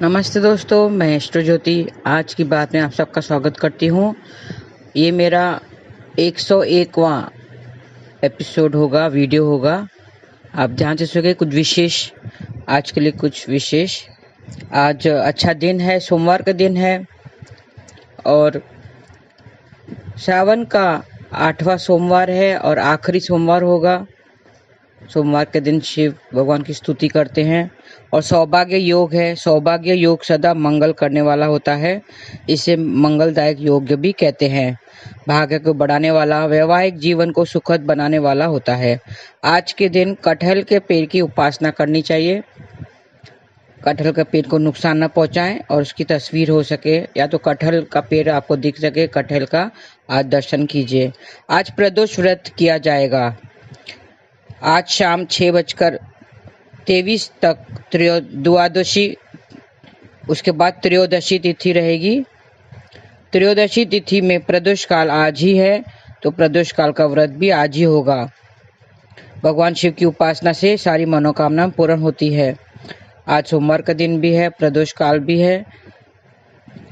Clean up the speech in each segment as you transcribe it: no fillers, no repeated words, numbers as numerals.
नमस्ते दोस्तों, मैं एस्ट्रो ज्योति आज की बात में आप सबका स्वागत करती हूँ। ये मेरा 101वां एपिसोड होगा, वीडियो होगा। आप ध्यान से सुनिए। कुछ विशेष आज के लिए, कुछ विशेष। आज अच्छा दिन है, सोमवार का दिन है और सावन का 8वां सोमवार है और आखिरी सोमवार होगा। सोमवार के दिन शिव भगवान की स्तुति करते हैं और सौभाग्य योग है। सौभाग्य योग सदा मंगल करने वाला होता है, इसे मंगलदायक योग भी कहते हैं। भाग्य को बढ़ाने वाला, वैवाहिक जीवन को सुखद बनाने वाला होता है। आज के दिन कटहल के पेड़ की उपासना करनी चाहिए। कटहल का पेड़ को नुकसान न पहुंचाएं और उसकी तस्वीर हो सके या तो कटहल का पेड़ आपको दिख सके, कटहल का आज दर्शन कीजिए। आज प्रदोष व्रत किया जाएगा। आज शाम 6:23 तक द्वादशी, उसके बाद त्रयोदशी तिथि रहेगी। त्रयोदशी तिथि में प्रदोष काल आज ही है, तो प्रदोष काल का व्रत भी आज ही होगा। भगवान शिव की उपासना से सारी मनोकामना पूर्ण होती है। आज सोमवार का दिन भी है, प्रदोष काल भी है।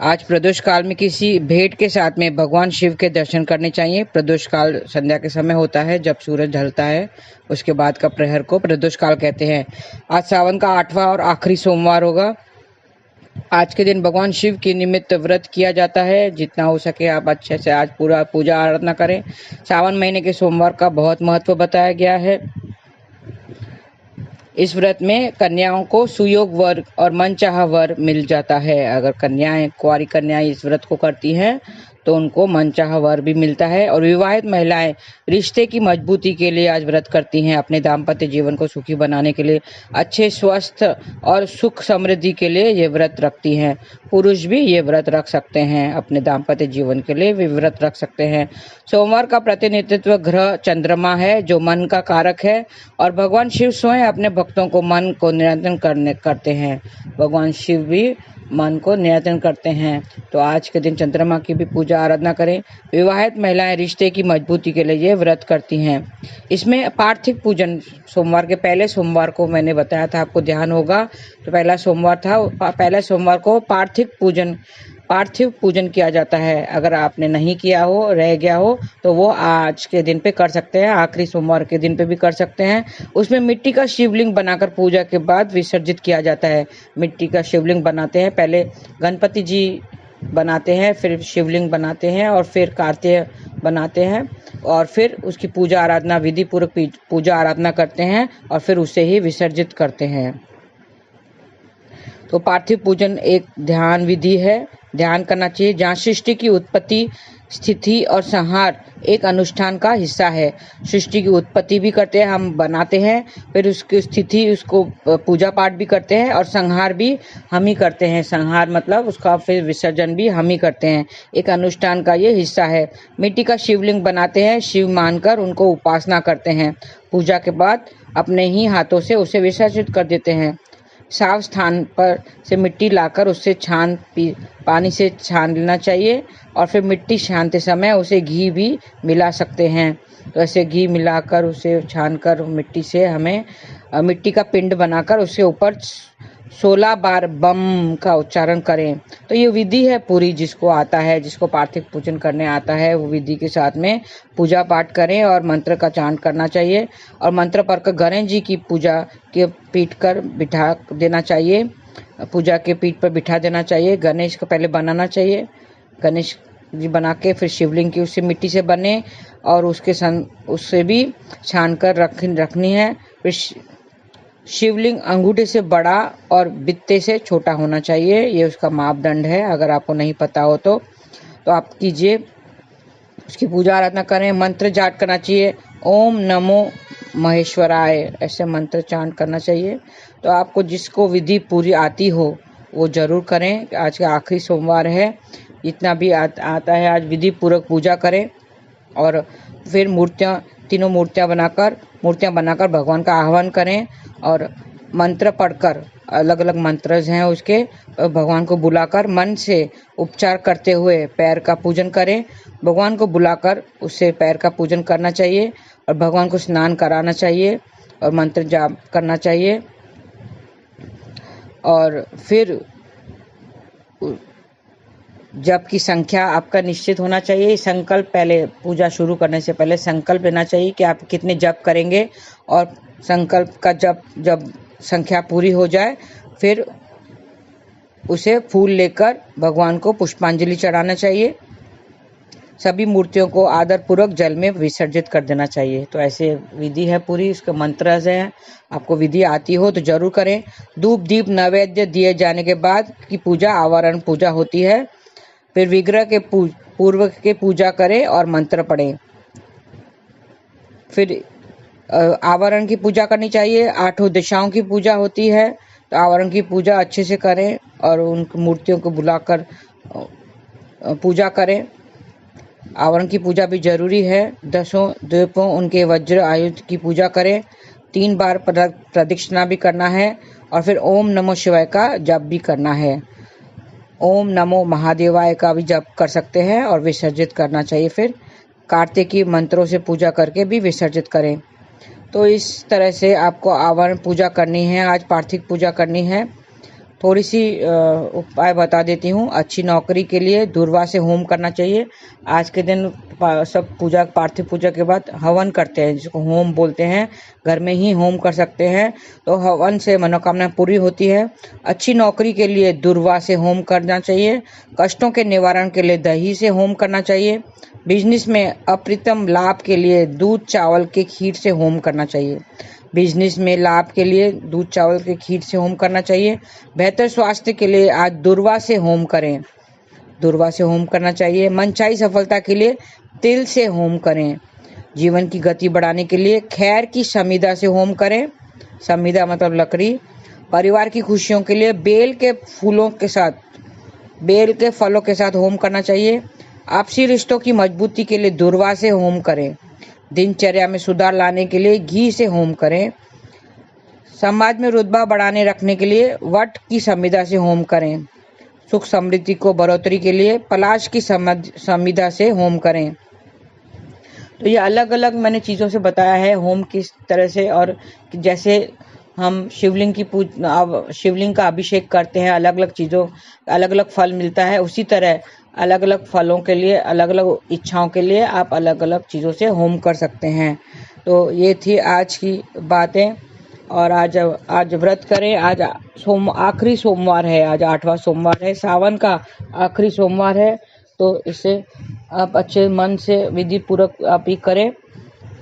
आज प्रदोष काल में किसी भेंट के साथ में भगवान शिव के दर्शन करने चाहिए। प्रदोष काल संध्या के समय होता है, जब सूरज ढलता है, उसके बाद का प्रहर को प्रदोष काल कहते हैं। आज सावन का 8वां और आखिरी सोमवार होगा। आज के दिन भगवान शिव के निमित्त व्रत किया जाता है। जितना हो सके आप अच्छे से आज पूरा पूजा आराधना करें। सावन महीने के सोमवार का बहुत महत्व बताया गया है। इस व्रत में कन्याओं को सुयोग वर और मनचाहा वर मिल जाता है। अगर कन्याएं, कुंवारी कन्याएं इस व्रत को करती हैं तो उनको मनचाहा वर भी मिलता है। और विवाहित महिलाएं रिश्ते की मजबूती के लिए आज व्रत करती हैं, अपने दाम्पत्य जीवन को सुखी बनाने के लिए, अच्छे स्वस्थ और सुख समृद्धि के लिए ये व्रत रखती हैं। पुरुष भी ये व्रत रख सकते हैं, अपने दाम्पत्य जीवन के लिए भी व्रत रख सकते हैं। सोमवार का प्रतिनिधित्व ग्रह चंद्रमा है, जो मन का कारक है और भगवान शिव स्वयं अपने भक्तों को मन को नियंत्रण करते हैं। भगवान शिव भी मन को नियंत्रण करते हैं, तो आज के दिन चंद्रमा की भी पूजा आराधना करें। विवाहित महिलाएं रिश्ते की मजबूती के लिए ये व्रत करती हैं। इसमें पार्थिव पूजन, सोमवार के पहले सोमवार को मैंने बताया था, आपको ध्यान होगा, तो पहला सोमवार था, पहले सोमवार को पार्थिव पूजन किया जाता है। अगर आपने नहीं किया हो, रह गया हो, तो वो आज के दिन पे कर सकते हैं, आखिरी सोमवार के दिन पे भी कर सकते हैं। उसमें मिट्टी का शिवलिंग बनाकर पूजा के बाद विसर्जित किया जाता है। मिट्टी का शिवलिंग बनाते हैं, पहले गणपति जी बनाते हैं, फिर शिवलिंग बनाते हैं और फिर कार्तिक बनाते हैं और फिर उसकी पूजा आराधना, विधि पूर्वक पूजा आराधना करते हैं और फिर उसे ही विसर्जित करते हैं। तो पार्थिव पूजन एक ध्यान विधि है, ध्यान करना चाहिए, जहाँ सृष्टि की उत्पत्ति, स्थिति और संहार एक अनुष्ठान का हिस्सा है। सृष्टि की उत्पत्ति भी करते हैं, हम बनाते हैं, फिर उसकी स्थिति, उसको पूजा पाठ भी करते हैं और संहार भी हम ही करते हैं। संहार मतलब उसका फिर विसर्जन भी हम ही करते हैं। एक अनुष्ठान का ये हिस्सा है। मिट्टी का शिवलिंग बनाते हैं, शिव मानकर उनको उपासना करते हैं। पूजा के बाद अपने ही हाथों से उसे विसर्जित कर देते हैं। साफ स्थान पर से मिट्टी लाकर उससे पानी से छान लेना चाहिए और फिर मिट्टी छानते समय उसे घी भी मिला सकते हैं। तो ऐसे घी मिलाकर उसे छानकर मिट्टी से हमें मिट्टी का पिंड बनाकर उसके ऊपर 16 बार बम का उच्चारण करें। तो ये विधि है पूरी, जिसको आता है, जिसको पार्थिव पूजन करने आता है, वो विधि के साथ में पूजा पाठ करें और मंत्र का चांट करना चाहिए। और मंत्र पढ़कर गणेश जी की पूजा के पीठ कर बिठा देना चाहिए, पूजा के पीठ पर बिठा देना चाहिए। गणेश को पहले बनाना चाहिए, गणेश जी बना के फिर शिवलिंग की उससे मिट्टी से बने और उससे भी छान कर रखनी है। फिर शिवलिंग अंगूठे से बड़ा और बित्ते से छोटा होना चाहिए, ये उसका मापदंड है। अगर आपको नहीं पता हो तो आप कीजिए, उसकी पूजा आराधना करें। मंत्र जाप करना चाहिए, ओम नमो महेश्वराय, ऐसे मंत्र चांट करना चाहिए। तो आपको जिसको विधि पूरी आती हो वो जरूर करें। आज का आखिरी सोमवार है, जितना भी आता है आज विधि पूर्वक पूजा करें और फिर तीनों मूर्तियां बनाकर भगवान का आह्वान करें और मंत्र पढ़कर, अलग अलग मंत्र हैं उसके, भगवान को बुलाकर मन से उपचार करते हुए पैर का पूजन करें। भगवान को बुलाकर उससे पैर का पूजन करना चाहिए और भगवान को स्नान कराना चाहिए और मंत्र जाप करना चाहिए। और फिर जप की संख्या आपका निश्चित होना चाहिए। संकल्प पहले पूजा शुरू करने से पहले संकल्प लेना चाहिए कि आप कितने जप करेंगे, और संकल्प का जब संख्या पूरी हो जाए फिर उसे फूल लेकर भगवान को पुष्पांजलि चढ़ाना चाहिए। सभी मूर्तियों को आदर पूर्वक जल में विसर्जित कर देना चाहिए। तो ऐसे विधि है पूरी, इसके मंत्र है। आपको विधि आती हो तो जरूर करें। धूप दीप नैवेद्य दिए जाने के बाद की पूजा आवरण पूजा होती है। फिर विग्रह के पूर्व के पूजा करें और मंत्र पढ़ें। फिर आवरण की पूजा करनी चाहिए। 8 दिशाओं की पूजा होती है, तो आवरण की पूजा अच्छे से करें और उन मूर्तियों को बुलाकर पूजा करें। आवरण की पूजा भी जरूरी है। 10 द्वीपों उनके वज्र आयुध की पूजा करें। 3 बार प्रदक्षिणा भी करना है और फिर ओम नमो शिवाय का जप भी करना है। ओम नमो महादेवाय का भी जप कर सकते हैं और विसर्जित करना चाहिए। फिर कार्तिकी मंत्रों से पूजा करके भी विसर्जित करें। तो इस तरह से आपको आवरण पूजा करनी है। आज पार्थिव पूजा करनी है। थोड़ी सी उपाय बता देती हूँ। अच्छी नौकरी के लिए दूर्वा से होम करना चाहिए। आज के दिन सब पूजा पार्थिव पूजा के बाद हवन करते हैं, जिसको होम बोलते हैं। घर में ही होम कर सकते हैं, तो हवन से मनोकामना पूरी होती है। अच्छी नौकरी के लिए दूर्वा से होम करना चाहिए। कष्टों के निवारण के लिए दही से होम करना चाहिए। बिजनेस में अप्रतिम लाभ के लिए दूध चावल के खीर से होम करना चाहिए। बिजनेस में लाभ के लिए दूध चावल के खीर से होम करना चाहिए। बेहतर स्वास्थ्य के लिए आज दूर्वा से होम करें। दूर्वा से होम करना चाहिए। मनचाही सफलता के लिए तिल से होम करें। जीवन की गति बढ़ाने के लिए खैर की समिधा से होम करें। समिधा मतलब लकड़ी। परिवार की खुशियों के लिए बेल के फलों के साथ होम करना चाहिए। आपसी रिश्तों की मजबूती के लिए दूर्वा से होम करें। दिनचर्या में सुधार लाने के लिए घी से होम करें। समाज में रुतबा बढ़ाने रखने के लिए वट की समिधा से होम करें। सुख समृद्धि को बढ़ोतरी के लिए पलाश की समिधा से होम करें। तो ये अलग अलग मैंने चीज़ों से बताया है होम किस तरह से। और जैसे हम शिवलिंग का अभिषेक करते हैं, अलग अलग फल मिलता है, उसी तरह अलग अलग फलों के लिए, अलग अलग इच्छाओं के लिए आप अलग अलग चीज़ों से होम कर सकते हैं। तो ये थी आज की बातें। और आज व्रत करें। आज आखिरी सोमवार है। आज 8वां सोमवार है, सावन का आखिरी सोमवार है। तो इससे आप अच्छे मन से विधि पूर्वक आप ही करें,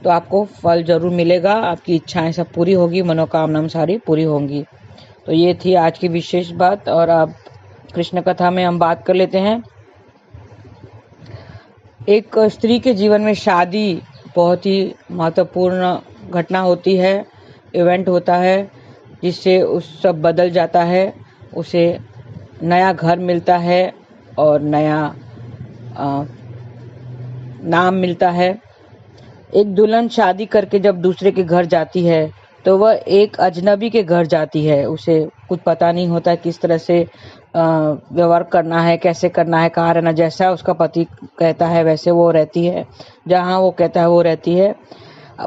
तो आपको फल जरूर मिलेगा। आपकी इच्छाएं सब पूरी होगी, मनोकामना सारी पूरी होंगी। तो ये थी आज की विशेष बात। और अब कृष्ण कथा में हम बात कर लेते हैं। एक स्त्री के जीवन में शादी बहुत ही महत्वपूर्ण घटना होती है, इवेंट होता है, जिससे उस सब बदल जाता है। उसे नया घर मिलता है और नया नाम मिलता है। एक दुल्हन शादी करके जब दूसरे के घर जाती है तो वह एक अजनबी के घर जाती है। उसे कुछ पता नहीं होता किस तरह से व्यवहार करना है, कैसे करना है, कहाँ रहना। जैसा उसका पति कहता है वैसे वो रहती है, जहाँ वो कहता है वो रहती है।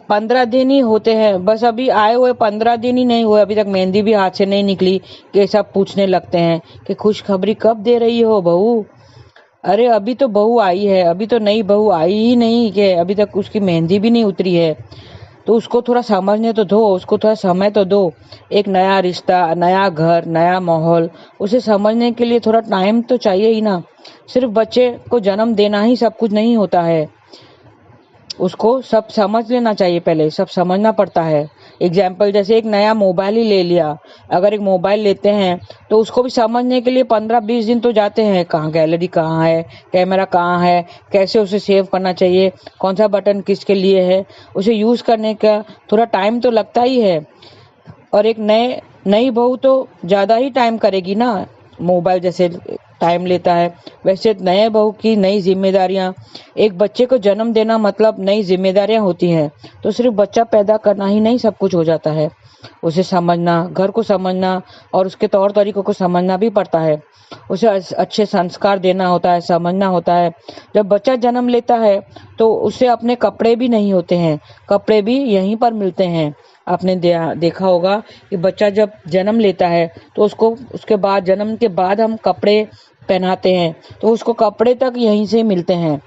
15 दिन ही होते हैं, बस अभी आए हुए 15 दिन ही नहीं हुए, अभी तक मेहंदी भी हाथ से नहीं निकली कि सब पूछने लगते हैं कि खुशखबरी कब दे रही हो बहू। अरे अभी तो बहू आई है, अभी तो नई बहू आई ही नहीं कि अभी तक उसकी मेहंदी भी नहीं उतरी है। तो उसको थोड़ा समझने तो दो, उसको थोड़ा समय तो दो। एक नया रिश्ता, नया घर, नया माहौल, उसे समझने के लिए थोड़ा टाइम तो चाहिए ही ना। सिर्फ बच्चे को जन्म देना ही सब कुछ नहीं होता है, उसको सब समझ लेना चाहिए, पहले सब समझना पड़ता है। एग्जाम्पल जैसे एक नया मोबाइल ही ले लिया, अगर एक मोबाइल लेते हैं तो उसको भी समझने के लिए 15-20 दिन तो जाते हैं। कहाँ गैलरी कहाँ है, कैमरा कहाँ है, कैसे उसे सेव करना चाहिए, कौन सा बटन किसके लिए है, उसे यूज करने का थोड़ा टाइम तो लगता ही है। और एक नई बहू तो ज्यादा ही टाइम करेगी ना, मोबाइल जैसे टाइम लेता है वैसे नए बहू की नई जिम्मेदारियां। एक बच्चे को जन्म देना मतलब नई जिम्मेदारियां होती हैं। तो सिर्फ बच्चा पैदा करना ही नहीं सब कुछ हो जाता है, उसे समझना, घर को समझना और उसके तौर तरीकों को समझना भी पड़ता है। उसे अच्छे संस्कार देना होता है, समझना होता है। जब बच्चा जन्म लेता है तो उसे अपने कपड़े भी नहीं होते हैं, कपड़े भी यहीं पर मिलते हैं। आपने देखा होगा कि बच्चा जब जन्म लेता है तो उसको उसके बाद जन्म के बाद हम कपड़े पहनाते हैं तो उसको कपड़े तक यहीं से मिलते हैं,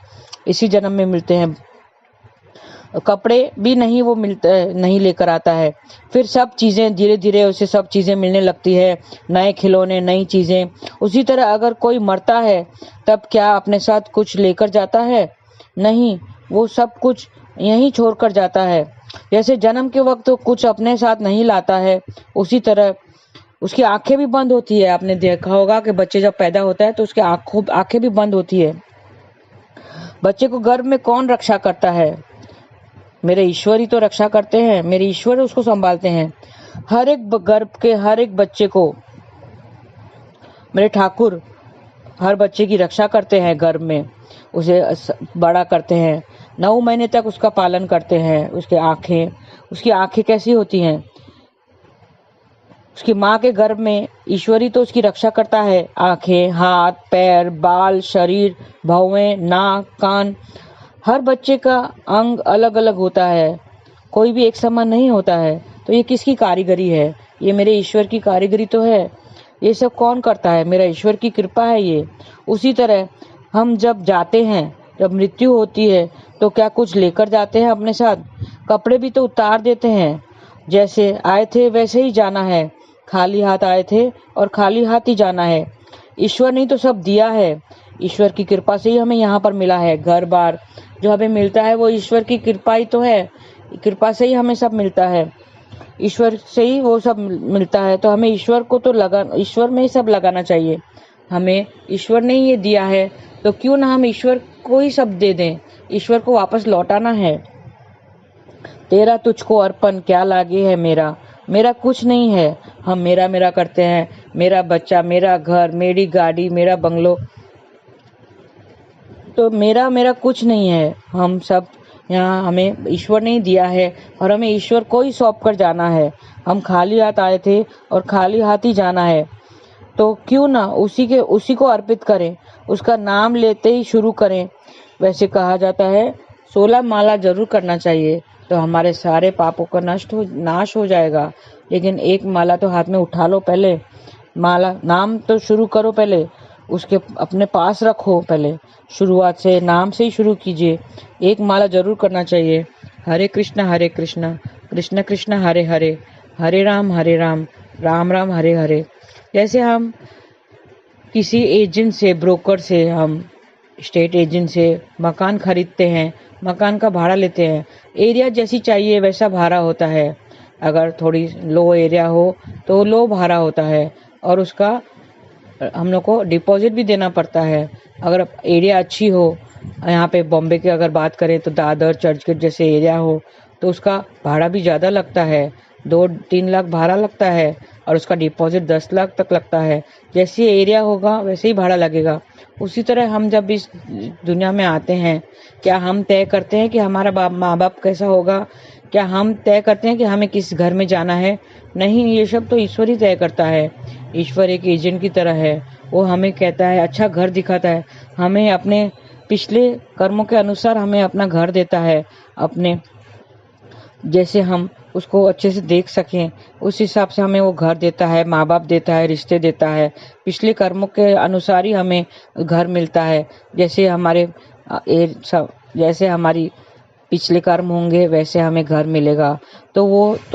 इसी जन्म में मिलते हैं। कपड़े भी नहीं वो नहीं लेकर आता है। फिर सब चीज़ें धीरे धीरे उसे सब चीज़ें मिलने लगती है, नए खिलौने, नई चीज़ें। उसी तरह अगर कोई मरता है तब क्या अपने साथ कुछ लेकर जाता है? नहीं, वो सब कुछ यहीं छोड़कर जाता है। जैसे जन्म के वक्त तो कुछ अपने साथ नहीं लाता है, उसी तरह उसकी आंखें भी बंद होती है। आपने देखा होगा कि बच्चे जब पैदा होता है तो उसके आंखें भी बंद होती है। बच्चे को गर्भ में कौन रक्षा करता है? मेरे ईश्वर ही तो रक्षा करते हैं, मेरे ईश्वर उसको संभालते हैं। हर एक गर्भ के हर एक बच्चे को मेरे ठाकुर हर बच्चे की रक्षा करते हैं, गर्भ में उसे बड़ा करते हैं, 9 महीने तक उसका पालन करते हैं। उसकी आंखें कैसी होती हैं? उसकी माँ के गर्भ में ईश्वर ही तो उसकी रक्षा करता है। आंखें, हाथ, पैर, बाल, शरीर, भौहें, नाक, कान, हर बच्चे का अंग अलग अलग होता है, कोई भी एक समान नहीं होता है। तो ये किसकी कारीगरी है? ये मेरे ईश्वर की कारीगरी तो है। ये सब कौन करता है? मेरा ईश्वर की कृपा है ये। उसी तरह हम जब जाते हैं, जब मृत्यु होती है तो क्या कुछ लेकर जाते हैं अपने साथ? कपड़े भी तो उतार देते हैं। जैसे आए थे वैसे ही जाना है, खाली हाथ आए थे और खाली हाथ ही जाना है। ईश्वर ने तो सब दिया है, ईश्वर की कृपा से ही हमें यहाँ पर मिला है। घर बार जो हमें मिलता है वो ईश्वर की कृपा ही तो है, कृपा से ही हमें सब मिलता है, ईश्वर से ही वो सब मिलता है। तो हमें ईश्वर को तो ईश्वर में ही सब लगाना चाहिए। हमें ईश्वर ने ये दिया है तो क्यों ना हम ईश्वर को ही सब दे दें, ईश्वर को वापस लौटाना है। तेरा तुझको अर्पण क्या लागे है मेरा, मेरा कुछ नहीं है। हम मेरा मेरा करते हैं, मेरा बच्चा, मेरा घर, मेरी गाड़ी, मेरा बंगलो, तो मेरा मेरा कुछ नहीं है। हम सब यहाँ हमें ईश्वर ने दिया है और हमें ईश्वर को ही सौंप कर जाना है। हम खाली हाथ आए थे और खाली हाथ ही जाना है, तो क्यों ना उसी को अर्पित करें, उसका नाम लेते ही शुरू करें। वैसे कहा जाता है 16 माला जरूर करना चाहिए तो हमारे सारे पापों का नाश हो जाएगा। लेकिन एक माला तो हाथ में उठा लो, पहले माला नाम तो शुरू करो, पहले उसके अपने पास रखो, पहले शुरुआत से नाम से ही शुरू कीजिए। एक माला जरूर करना चाहिए। हरे कृष्णा कृष्ण कृष्ण हरे हरे, हरे राम राम राम हरे हरे। जैसे हम किसी एजेंट से, ब्रोकर से, हम स्टेट एजेंट से मकान खरीदते हैं, मकान का भाड़ा लेते हैं। एरिया जैसी चाहिए वैसा भाड़ा होता है। अगर थोड़ी लो एरिया हो तो लो भाड़ा होता है और उसका हम लोग को डिपॉजिट भी देना पड़ता है। अगर एरिया अच्छी हो, यहाँ पे बॉम्बे की अगर बात करें तो दादर, चर्चगेट जैसे एरिया हो तो उसका भाड़ा भी ज़्यादा लगता है, 2-3 लाख भाड़ा लगता है और उसका डिपॉजिट 10 लाख तक लगता है। जैसे एरिया होगा वैसे ही भाड़ा लगेगा। उसी तरह हम जब इस दुनिया में आते हैं, क्या हम तय करते हैं कि हमारा माँ बाप कैसा होगा? क्या हम तय करते हैं कि हमें किस घर में जाना है? नहीं, ये सब तो ईश्वर ही तय करता है। ईश्वर एक एजेंट की तरह है, वो हमें कहता है, अच्छा घर दिखाता है, हमें अपने पिछले कर्मों के अनुसार हमें अपना घर देता है, अपने जैसे हम उसको अच्छे से देख सकें उस हिसाब से हमें वो घर देता है, माँ बाप देता है, रिश्ते देता है। पिछले कर्मों के अनुसार ही हमें घर मिलता है। जैसे हमारी पिछले कर्म होंगे वैसे हमें घर मिलेगा। तो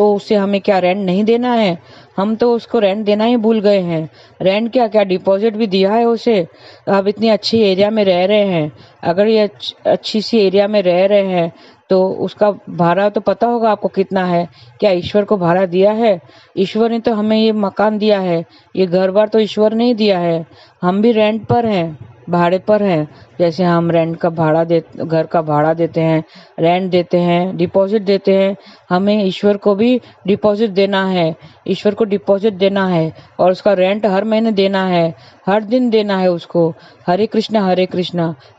उससे हमें क्या रेंट नहीं देना है? हम तो उसको रेंट देना ही भूल गए हैं। रेंट क्या डिपॉजिट भी दिया है उसे। अब इतनी अच्छी एरिया में रह रहे हैं, अगर ये अच्छी सी एरिया में रह रहे हैं तो उसका भाड़ा तो पता होगा आपको कितना है। क्या ईश्वर को भाड़ा दिया है? ईश्वर ने तो हमें ये मकान दिया है, ये घर बार तो ईश्वर ने ही दिया है। हम भी रेंट पर हैं, भाड़े पर हैं। जैसे हम घर का भाड़ा देते हैं, रेंट देते हैं, डिपॉजिट देते हैं, हमें ईश्वर को भी डिपॉजिट देना है। ईश्वर को डिपॉजिट देना है और उसका रेंट हर महीने देना है, हर दिन देना है उसको। हरे कृष्णा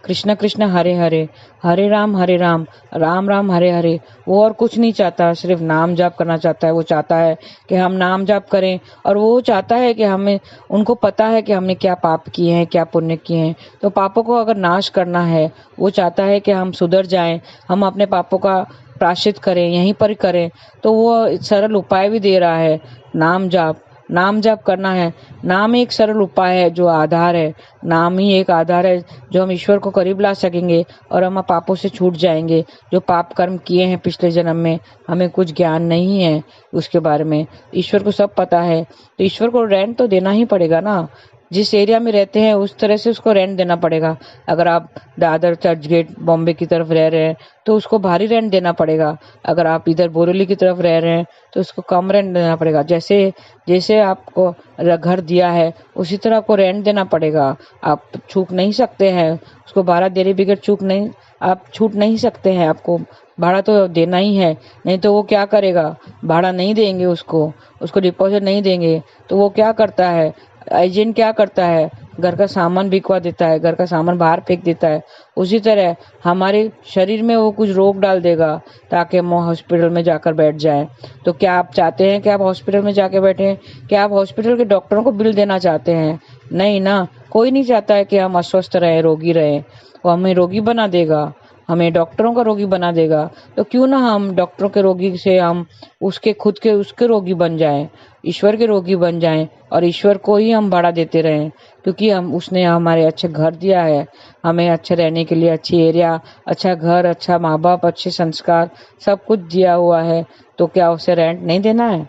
कृष्ण कृष्ण हरे हरे, हरे राम राम राम हरे हरे। वो और कुछ नहीं चाहता, सिर्फ नाम जाप करना चाहता है। वो चाहता है कि हम नाम जाप करें और वो चाहता है कि उनको पता है कि हमने क्या पाप किए हैं, क्या पुण्य किए हैं। तो पापों को अगर नाश करना है, वो चाहता है कि हम सुधर जाएं, हम अपने पापों का प्रायश्चित करें, यहीं पर करें। तो वो सरल उपाय भी दे रहा है, नाम जाप। नाम जप करना है। नाम एक सरल उपाय है जो आधार है। नाम ही एक आधार है जो हम ईश्वर को करीब ला सकेंगे और हम पापों से छूट जाएंगे। जो पाप कर्म किए हैं पिछले जन्म में, हमें कुछ ज्ञान नहीं है उसके बारे में, ईश्वर को सब पता है। तो ईश्वर को रेंट तो देना ही पड़ेगा ना। जिस एरिया में रहते हैं उस तरह से उसको रेंट देना पड़ेगा। अगर आप दादर, चर्च गेट, बॉम्बे की तरफ रह रहे हैं तो उसको भारी रेंट देना पड़ेगा। अगर आप इधर बोरीवली की तरफ रह रहे हैं तो उसको कम रेंट देना पड़ेगा। जैसे जैसे आपको घर दिया है उसी तरह आपको रेंट देना पड़ेगा। आप छूट नहीं सकते हैं उसको, भाड़ा देने बगैर आप छूट नहीं सकते हैं। आपको भाड़ा तो देना ही है, नहीं तो वो क्या करेगा? भाड़ा नहीं देंगे उसको डिपॉजिट नहीं देंगे तो वो क्या करता है? एजेंट क्या करता है? घर का सामान बिकवा देता है, घर का सामान बाहर फेंक देता है। उसी तरह हमारे शरीर में वो कुछ रोग डाल देगा ताकि हम हॉस्पिटल में जाकर बैठ जाएं। तो क्या आप चाहते हैं कि आप हॉस्पिटल में जाके बैठे? क्या आप हॉस्पिटल के डॉक्टरों को बिल देना चाहते हैं? नहीं ना, कोई नहीं चाहता है कि हम अस्वस्थ रहें, रोगी रहें। वो हमें रोगी बना देगा, हमें डॉक्टरों का रोगी बना देगा। तो क्यों ना हम डॉक्टरों के रोगी से हम उसके रोगी बन जाएं, ईश्वर के रोगी बन जाएं और ईश्वर को ही हम भाड़ा देते रहें। क्योंकि उसने हमारे अच्छे घर दिया है, हमें अच्छे रहने के लिए अच्छी एरिया, अच्छा घर, अच्छा माँ बाप, अच्छे संस्कार, सब कुछ दिया हुआ है। तो क्या उसे रेंट नहीं देना है?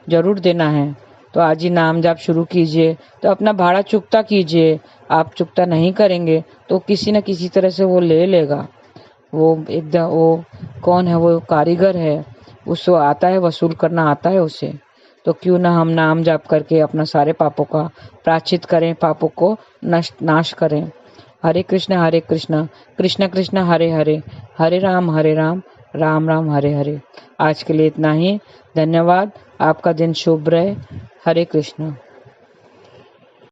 जरूर देना है। तो आज ही नाम जाप शुरू कीजिए, तो अपना भाड़ा चुकता कीजिए। आप चुकता नहीं करेंगे तो किसी न किसी तरह से वो ले लेगा। वो एकदम, वो कौन है? वो कारीगर है, उसको आता है, वसूल करना आता है उसे। तो क्यों ना हम नाम जाप करके अपना सारे पापों का प्रायश्चित करें, पापों को नाश करें। हरे कृष्ण कृष्ण कृष्ण हरे हरे, हरे राम राम राम हरे हरे। आज के लिए इतना ही। धन्यवाद। आपका दिन शुभ रहे। हरे कृष्ण।